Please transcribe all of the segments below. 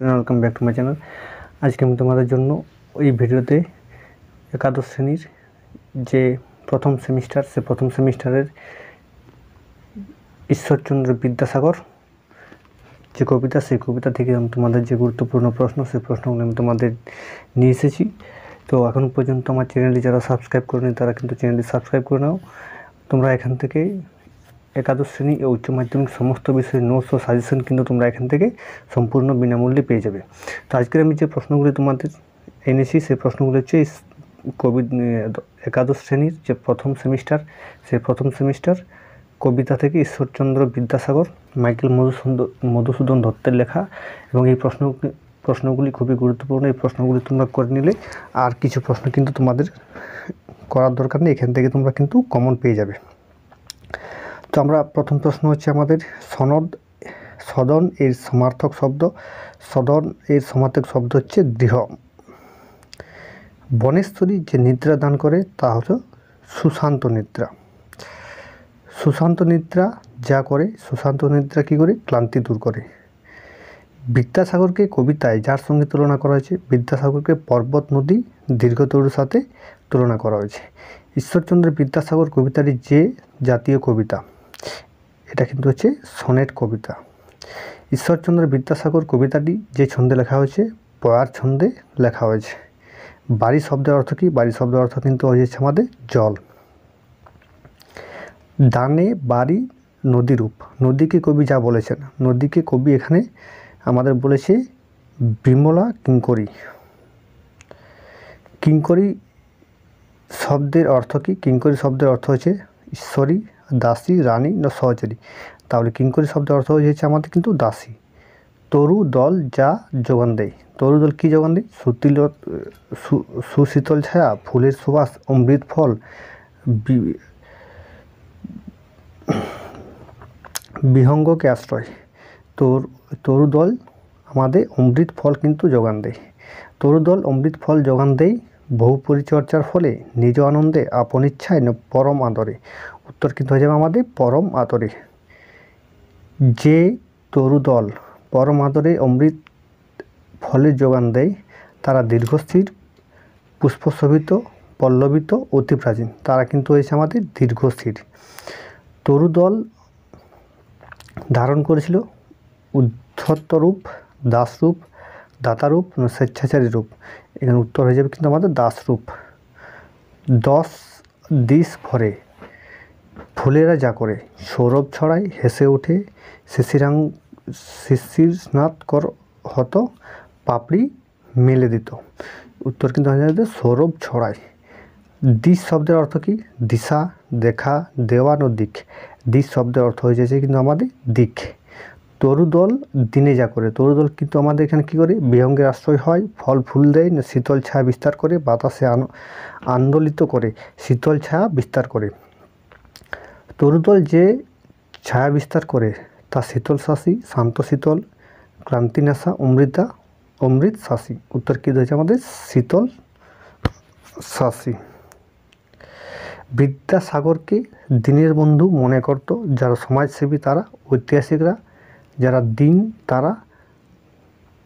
Welcome back to my channel. আজকে আমি তোমাদের জন্য এই ভিডিওতে একাদশ শ্রেণীর যে প্রথম সেমিস্টার, সে প্রথম সেমিস্টারের ঈশ্বরচন্দ্র বিদ্যাসাগর যে কবিতা, সেই কবিতা থেকে আমি তোমাদের যে গুরুত্বপূর্ণ প্রশ্ন, সেই প্রশ্নগুলো আমি তোমাদের নিয়ে এসেছি। তো এখন পর্যন্ত আমার চ্যানেলটি যারা সাবস্ক্রাইব করেনি তারা কিন্তু চ্যানেলটি সাবস্ক্রাইব করে নাও। তোমরা এখান থেকে একাদশ শ্রেণী ও উচ্চ মাধ্যমিক সমস্ত বিষয়ের নোটস ও সাজেশন কিন্তু তোমরা এখান থেকে সম্পূর্ণ বিনামূল্যে পেয়ে যাবে। তো আজকের আমি যে প্রশ্নগুলি তোমাদের এনেছি, সেই প্রশ্নগুলি হচ্ছে একাদশ শ্রেণীর যে প্রথম সেমিস্টার, সেই প্রথম সেমিস্টার কবিতা থেকে ঈশ্বরচন্দ্র বিদ্যাসাগর, মাইকেল মধুসূদন দত্তের লেখা। এবং এই প্রশ্নগুলি খুবই গুরুত্বপূর্ণ। এই প্রশ্নগুলি তোমরা করে নিলে আর কিছু প্রশ্ন কিন্তু তোমাদের করার দরকার নেই, এখান থেকে তোমরা কিন্তু কমন পেয়ে যাবে। তো আমরা প্রথম প্রশ্ন হচ্ছে আমাদের সদন এর সমার্থক শব্দ। সদন এর সমার্থক শব্দ হচ্ছে গৃহ। বনেশ্বরী যে নিদ্রা দান করে তা হলো সুশান্ত নিদ্রা। সুশান্ত নিদ্রা যা করে, সুশান্ত নিদ্রা কী করে? ক্লান্তি দূর করে। বিদ্যাসাগরকে কবিতায় যার সঙ্গে তুলনা করা হয়েছে, বিদ্যাসাগরকে পর্বত, নদী, দীর্ঘতরুর সাথে তুলনা করা হয়েছে। ঈশ্বরচন্দ্র বিদ্যাসাগর কবিতাটি যে জাতীয় কবিতা, এটা কিন্তু হচ্ছে সনেট কবিতা। ঈশ্বরচন্দ্র বিদ্যাসাগর কবিতাটি যে ছন্দে লেখা হয়েছে, পয়ার ছন্দে লেখা হয়েছে। বাড়ি শব্দের অর্থ কী? বাড়ি শব্দের অর্থ কিন্তু হয়েছে আমাদের জল। দানে বাড়ি নদীরূপ। নদীকে কবি যা বলেছেন, নদীকে কবি এখানে আমাদের বলেছে বিমলা কিঙ্করী। কিঙ্করী শব্দের অর্থ কী? কিঙ্করী শব্দের অর্থ হচ্ছে ঈশ্বরী, দাসী, রানী না সহচরী। তাহলে কিঙ্করী শব্দের অর্থ হয়েছে আমাদের কিন্তু দাসী। তরু দল যা যোগান দেয়। তরু দল কী যোগান দেয়? সুশীতল ছায়া, ফুলের সুবাস, অমৃত ফল, বিহঙ্গকে আশ্রয়। তরু দল আমাদের অমৃত ফল কিন্তু যোগান দেয়। তরু দল অমৃত ফল যোগান দেয় বহু পরিচর্যার ফলে, নিজ আনন্দে, আপন ইচ্ছায়, পরম আদরে। উত্তর কিন্তু হয়ে যাবে আমাদের পরম আদরে। যে তরু দল পরম আদরে অমৃত ফলের যোগান দেয়, তারা দীর্ঘস্থির, পুষ্পশোভিত, পল্লবিত, অতি প্রাচীন। তারা কিন্তু হয়েছে আমাদের দীর্ঘস্থির। তরু দল ধারণ করেছিল উদ্ধতরূপ, দাসরূপ, দাতারূপ, স্বেচ্ছাচারী রূপ। এখানে উত্তর হয়ে যাবে কিন্তু আমাদের দাসরূপ। 10 দিশ ভরে ফুলেরা যা করে, সৌরভ ছড়ায়, হেসে ওঠে, শিশির স্নাত কর হতো, পাপড়ি মেলে দিত। উত্তর কিন্তু হয়ে যাবে সৌরভ ছড়ায়। দিশ শব্দের অর্থ কী? দিশা, দেখা, দেওয়ান ও দিক। দিশ শব্দের অর্থ হয়ে যাচ্ছে কিন্তু আমাদের দিক। তরুদল দিনে যা করে। তরুদল কিন্তু আমাদের এখানে কী করে? বিহঙ্গের আশ্রয় হয়, ফল ফুল দেয়, শীতল ছায়া বিস্তার করে, বাতাসে আন্দোলিত করে, শীতল ছায়া বিস্তার করে। তরুদল যে ছায়া বিস্তার করে তা শীতল শাসী, শান্ত শীতল, ক্লান্তিনাশা, অমৃত শাসী। উত্তর কী হয়েছে আমাদের? শীতল শাসী। বিদ্যাসাগরকে দিনের বন্ধু মনে করত যারা সমাজসেবী, তারা ঐতিহাসিকরা, যারা দিন তারা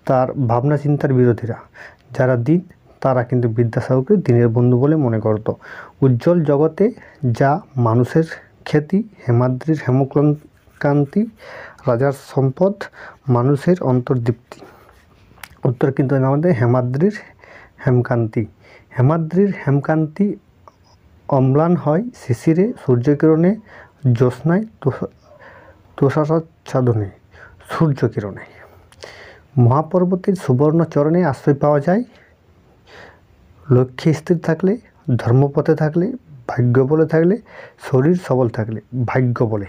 তার ভাবনা চিন্তার বিরোধীরা। যারা দিন তারা কিন্তু বিদ্যাসাগরকে দিনের বন্ধু বলে মনে করত। উজ্জ্বল জগতে যা মানুষের খ্যাতি, হেমাদ্রির হেমকান্তি, রাজার সম্পদ, মানুষের অন্তর্দীপ্তি। উত্তর কিন্তু আমাদের হেমাদ্রির হেমকান্তি। হেমাদ্রির হেমকান্তি অম্লান হয় শিশিরে, সূর্যকিরণে, জ্যোৎস্নায়, তুষারাচ্ছাদনে, সূর্যকিরণে। মহাপর্বতের সুবর্ণ চরণে আশ্রয় পাওয়া যায় লক্ষ্যে স্থির থাকলে, ধর্মপথে থাকলে, ভাগ্য বলে থাকলে, শরীর সবল থাকলে। ভাগ্য বলে।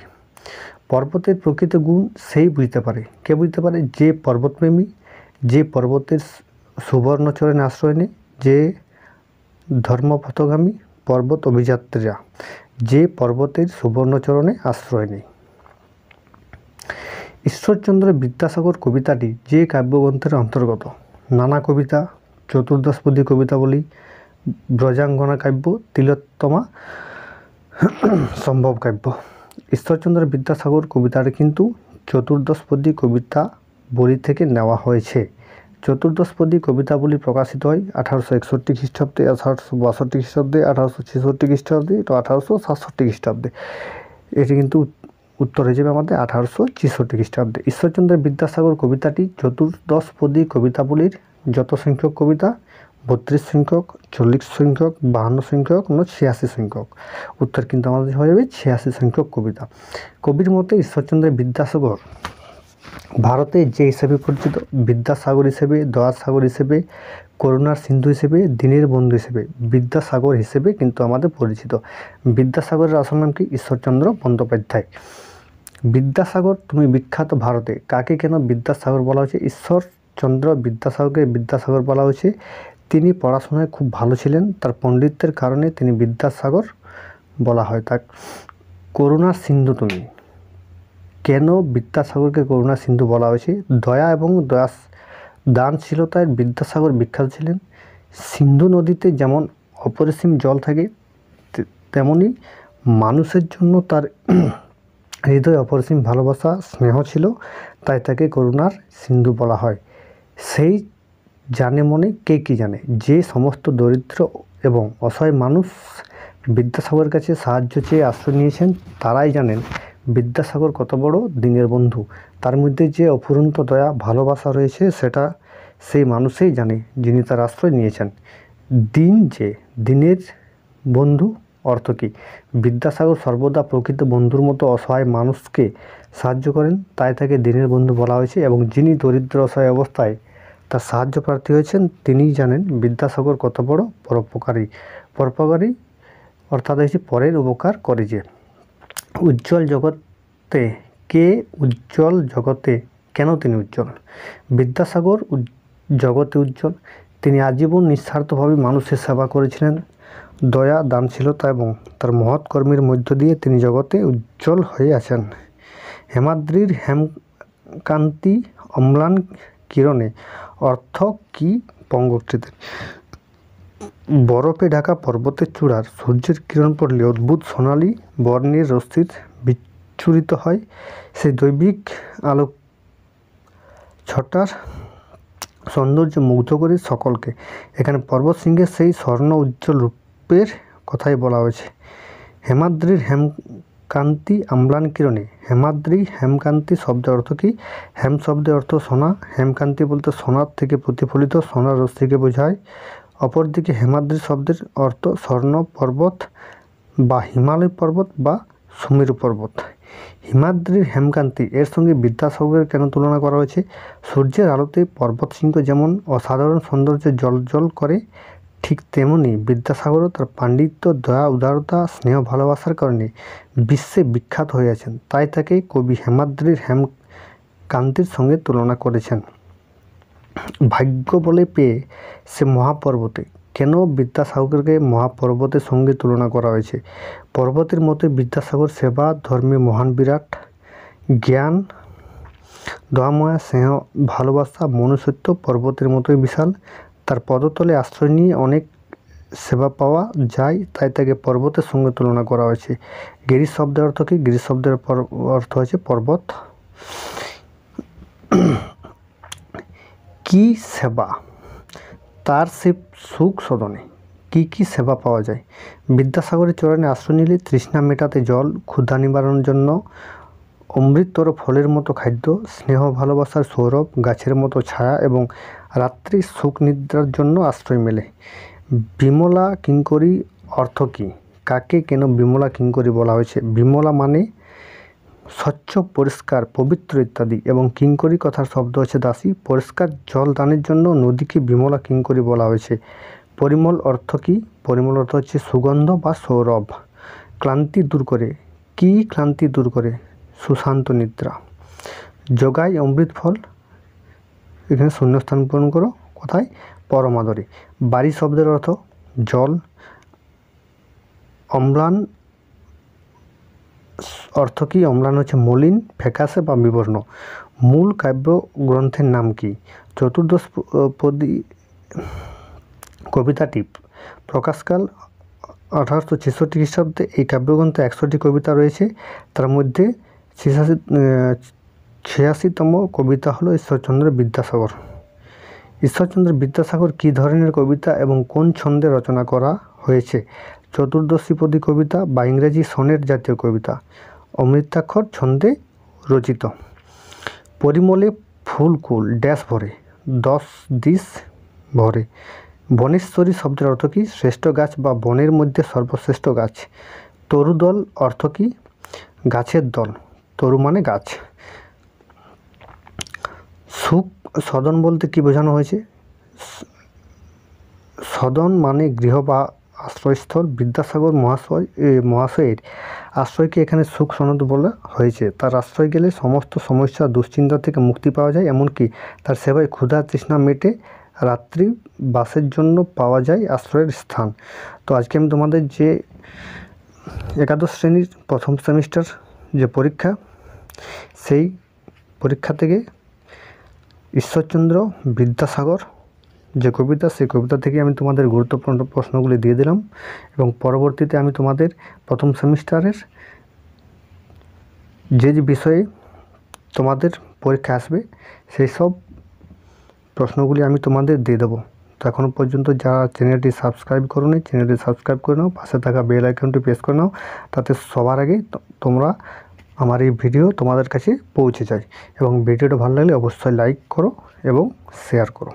পর্বতের প্রকৃত গুণ সেই বুঝতে পারে। কে বুঝতে পারে? যে পর্বতপ্রেমী, যে পর্বতের সুবর্ণ চরণে আশ্রয় নেয়, যে ধর্মপথগামী পর্বত অভিযাত্রীরা, যে পর্বতের সুবর্ণচরণে আশ্রয় নেই। ঈশ্বরচন্দ্র বিদ্যাসাগর কবিতাটি যে কাব্যগ্রন্থের অন্তর্গত? নানা কবিতা, চতুর্দশপদী কবিতা বলি, ব্রজাঙ্গনা কাব্য, তিলোত্তমা সম্ভব কাব্য। ঈশ্বরচন্দ্র বিদ্যাসাগর কবিতাটি কিন্তু চতুর্দশপদী কবিতা বলি থেকে নেওয়া হয়েছে। চতুর্দশপদী কবিতাগুলি প্রকাশিত হয় 1861 খ্রিস্টাব্দে, 1862 খ্রিস্টাব্দে, 1866 খ্রিস্টাব্দে, তো 1867 খ্রিস্টাব্দে। এটি কিন্তু উত্তর হয়ে যাবে আমাদের 1866 খ্রিস্টাব্দে। ঈশ্বরচন্দ্র বিদ্যাসাগর কবিতাটি চতুর্দশপদী কবিতাগুলির যত সংখ্যক কবিতা 32 সংখ্যক, 40 সংখ্যক, 52 সংখ্যক, 86 সংখ্যক। উত্তর কিন্তু আমাদের হয়ে যাবে 86 সংখ্যক কবিতা। কবির মতে ঈশ্বরচন্দ্র বিদ্যাসাগর ভারতে যে হিসেবে পরিচিত, বিদ্যাসাগর হিসেবে, দয়ার সাগর হিসেবে, করুণার সিন্ধু হিসেবে, দীনের বন্ধু হিসেবে, বিদ্যাসাগর হিসেবে কিন্তু আমাদের পরিচিত। বিদ্যাসাগরের আসল নাম কি? ঈশ্বরচন্দ্র বন্দ্যোপাধ্যায়। বিদ্যাসাগর তুমি বিখ্যাত ভারতে, কাকে কেন বিদ্যাসাগর বলা হয়েছে? ঈশ্বরচন্দ্র বিদ্যাসাগরকে বিদ্যাসাগর বলা হয়েছে। তিনি পড়াশোনায় খুব ভালো ছিলেন, তার পণ্ডিত্যের কারণে তিনি বিদ্যাসাগর বলা হয়। তার করুণার সিন্ধু তুমি, কেন বিদ্যাসাগরকে করুণার সিন্ধু বলা হয়েছে? দয়া এবং দানশীলতায় বিদ্যাসাগর বিখ্যাত ছিলেন। সিন্ধু নদীতে যেমন অপরিসীম জল থাকে, তেমনি মানুষের জন্য তার হৃদয়ে অপরিসীম ভালোবাসা, স্নেহ ছিল, তাই তাকে করুণার সিন্ধু বলা হয়। সেই জানে মনে কে কি জানে, যে সমস্ত দরিদ্র এবং অসহায় মানুষ বিদ্যাসাগরের কাছে সাহায্য চেয়ে আশ্রয় নিয়েছেন, তারাই জানেন বিদ্যাসাগর কত বড় দীনের বন্ধু। তার মধ্যে যে অফুরন্ত দয়া, ভালোবাসা রয়েছে, সেটা সেই মানুষই জানে যিনি তার আশ্রয় নিয়েছেন। দীনের বন্ধু অর্থ কী? বিদ্যাসাগর সর্বদা প্রকৃত বন্ধুর মতো অসহায় মানুষকে সাহায্য করেন, তাই তাকে দীনের বন্ধু বলা হয়েছে। এবং যিনি দরিদ্র অসহায় অবস্থায় তার সাহায্য প্রার্থী হয়েছেন, তিনিই জানেন বিদ্যাসাগর কত বড় পরোপকারী। পরোপকারী অর্থাৎ হচ্ছে পরের উপকার করে যে। উজ্জ্বল জগতে কে উজ্জ্বল জগতে, কেন তিনি উজ্জ্বল? বিদ্যাসাগর জগতে উজ্জ্বল। তিনি আজীবন নিঃস্বার্থভাবে মানুষের সেবা করেছিলেন। দয়া, দানশীলতা এবং তার মহৎ কর্মের মধ্য দিয়ে তিনি জগতে উজ্জ্বল হয়ে আছেন। হেমাদ্রির হেমকান্তি অম্লান কিরণে অর্থ কি? পঙ্গক্তিতে বরফে ঢাকা পর্বতের চূড়ার সূর্যের কিরণ পড়লে অদ্ভুত সোনালি বর্ণের রশ্মি বিচ্ছুরিত হয়, সেই দৈবিক আলোক ছটার সৌন্দর্য মুগ্ধ করে সকলকে। এখানে পর্বত সিংহের সেই স্বর্ণ উজ্জ্বল রূপের কথাই বলা হয়েছে। হেমাদ্রির হেমকান্তি অম্লান কিরণে, হেমাদ্রি হেমকান্তি শব্দের অর্থ কী? হেম শব্দের অর্থ সোনা, হেমকান্তি বলতে সোনার থেকে প্রতিফলিত সোনার রশ্মিকে বোঝায়। অপরদিকে হেমাদ্রি শব্দের অর্থ স্বর্ণ পর্বত বা হিমালয় পর্বত বা সুমেরু পর্বত। হিমাদ্রির হেমকান্তি এর সঙ্গে বিদ্যাসাগরের কেন তুলনা করা হয়েছে? সূর্যের আলোতে পর্বতশৃঙ্গ যেমন অসাধারণ সৌন্দর্যে জ্বলজ্বল করে, ঠিক তেমনি বিদ্যাসাগরও তার পাণ্ডিত্য, দয়া, উদারতা, স্নেহ, ভালোবাসার কারণে বিশ্বে বিখ্যাত হয়ে আছেন। তাই তাকে কবি হেমাদ্রির হেমকান্তির সঙ্গে তুলনা করেছেন। ভাগ্য বলে পেয়ে সে মহাপর্বতে, কেন বিদ্যাসাগরকে মহাপর্বতের সঙ্গে তুলনা করা হয়েছে? পর্বতের মতো বিদ্যাসাগর সেবা ধর্মে মহান, বিরাট জ্ঞান, দয়াময়া, স্নেহ, ভালোবাসা, মনুষ্যত্ব পর্বতের মতোই বিশাল। তার পদতলে আশ্রয় নিয়ে অনেক সেবা পাওয়া যায়, তাই তাকে পর্বতের সঙ্গে তুলনা করা হয়েছে। গিরিশ শব্দের অর্থ কী? গিরিশ শব্দের অর্থ হচ্ছে পর্বত। কি সেবা? তার সে সুখ সদনে কী কী সেবা পাওয়া যায়? বিদ্যাসাগরের চরণে আশ্রয় নিলে তৃষ্ণা মেটাতে জল, ক্ষুধা নিবারণের জন্য অমৃততর ফলের মতো খাদ্য, স্নেহ ভালোবাসার সৌরভ, গাছের মতো ছায়া এবং রাত্রির সুখ নিদ্রার জন্য আশ্রয় মেলে। বিমলা কিঙ্করী অর্থ কী? কাকে কেন বিমলা কিঙ্করী বলা হয়েছে? বিমলা মানে স্বচ্ছ, পরিষ্কার, পবিত্র ইত্যাদি, এবং কিঙ্করী কথার শব্দ হচ্ছে দাসী। পরিষ্কার জল দানের জন্য নদীকে বিমলা কিঙ্করী বলা হয়েছে। পরিমল অর্থ কী? পরিমল অর্থ হচ্ছে সুগন্ধ বা সৌরভ। ক্লান্তি দূর করে, কি ক্লান্তি দূর করে? সুশান্ত নিদ্রা। যোগায় অমৃত ফল, এখানে শূন্যস্থান পূরণ করো, কোথায়? পরমাদরে। বাড়ি শব্দের অর্থ জল। অম্লান অর্থ কী? অম্লান হচ্ছে মলিন, ফ্যাকাশে বা বিবর্ণ। মূল কাব্য গ্রন্থের নাম কি? চতুর্দশপদী কবিতাটি প্রকাশকাল 1866 খ্রিস্টাব্দে। এই কাব্যগ্রন্থে 100টি কবিতা রয়েছে, তার মধ্যে 86তম কবিতা হলো ঈশ্বরচন্দ্র বিদ্যাসাগর। ঈশ্বরচন্দ্র বিদ্যাসাগর কী ধরনের কবিতা এবং কোন ছন্দে রচনা করা হয়েছে? চতুর্দশীপদী কবিতা বা ইংরেজি সনেট জাতীয় কবিতা। অমৃতাক্ষর ছন্দে রচিত। পরিমলে ফুলকুল ড্যাশ ভরে, 10 দিশ ভরে। বনেশ্বরী শব্দের অর্থ কী? শ্রেষ্ঠ গাছ বা বনের মধ্যে সর্বশ্রেষ্ঠ গাছ। তরুদল অর্থ কী? গাছের দল। তরু মানে গাছ। সুখ সদন বলতে কি বোঝানো হয়েছে? সদন মানে গৃহ বা আশ্রয়স্থল। বিদ্যাসাগর মহাশয়ের আশ্রয়কে এখানে সুখ সদন বলা হয়েছে। তার আশ্রয় গেলে সমস্ত সমস্যা দুশ্চিন্তা থেকে মুক্তি পাওয়া যায়, এমনকি তার সেবায় ক্ষুধা তৃষ্ণা মেটে, রাত্রি বাসের জন্য পাওয়া যায় আশ্রয়ের স্থান। তো আজকে আমি তোমাদের যে একাদশ শ্রেণীর প্রথম সেমিস্টার যে পরীক্ষা, সেই পরীক্ষা থেকে ঈশ্বরচন্দ্র বিদ্যাসাগর যে কবিতা, সেই কবিতা থেকে আমি তোমাদের গুরুত্বপূর্ণ প্রশ্নগুলি দিয়ে দিলাম এবং পরবর্তীতে আমি তোমাদের প্রথম সেমিস্টারের যে বিষয়ে তোমাদের পরীক্ষা আসবে সেই সব প্রশ্নগুলি আমি তোমাদের দিয়ে দেবো। তো এখনও পর্যন্ত যারা চ্যানেলটি সাবস্ক্রাইব করোনি, চ্যানেলটি সাবস্ক্রাইব করে নাও, পাশে থাকা বেল আইকনটি প্রেস করে নাও, তাতে সবার আগে তোমরা আমার এই ভিডিও তোমাদের কাছে পৌঁছে যায়। এবং ভিডিওটা ভালো লাগলে অবশ্যই লাইক করো এবং শেয়ার করো।